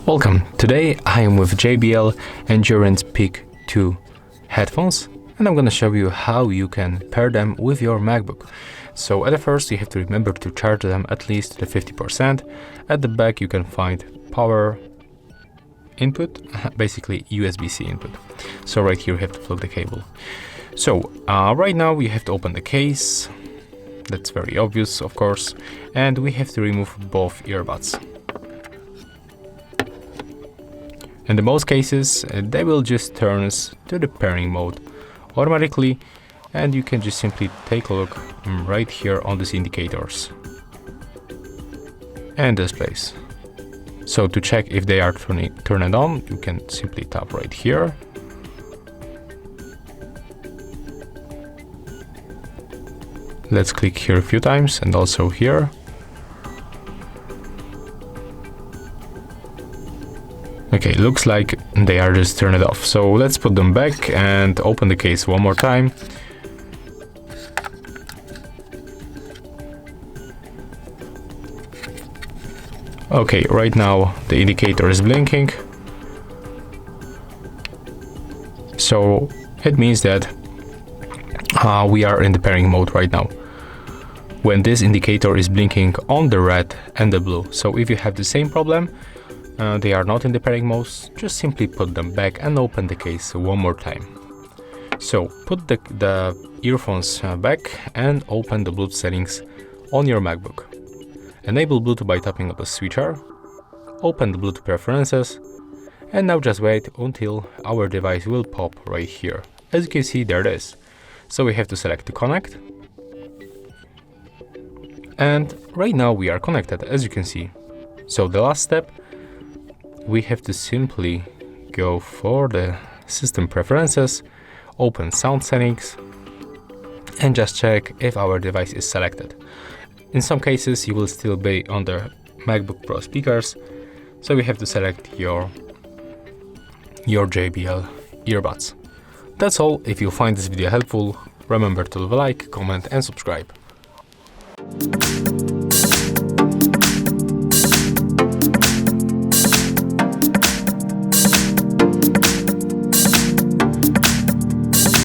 Welcome. Today I am with JBL Endurance Peak II headphones, and I'm going to show you how you can pair them with your MacBook. So at the first you have to remember to charge them at least to 50%. At the back you can find power input, basically USB-C input. So right here you have to plug the cable. So right now we have to open the case. That's very obvious, of course, and we have to remove both earbuds. In the most cases, they will just turn us to the pairing mode automatically, and you can just simply take a look right here on these indicators and displays. So to check if they are turned on, you can simply tap right here. Let's click here a few times and also here. Okay, looks like they are just turned off. So let's put them back and open the case one more time. Okay, right now the indicator is blinking. So it means that we are in the pairing mode right now, when this indicator is blinking on the red and the blue. So if you have the same problem, they are not in the pairing mode, just simply put them back and open the case one more time. So put the earphones back and open the Bluetooth settings on your MacBook. Enable Bluetooth by tapping on the switcher, open the Bluetooth preferences, and now just wait until our device will pop right here. As you can see, there it is. So we have to select to connect. And right now we are connected, as you can see. So the last step, we have to simply go for the system preferences, open sound settings, and just check if our device is selected. In some cases you will still be on the MacBook Pro speakers, so we have to select your JBL earbuds. That's all. If you find this video helpful, remember to leave a like, comment and subscribe.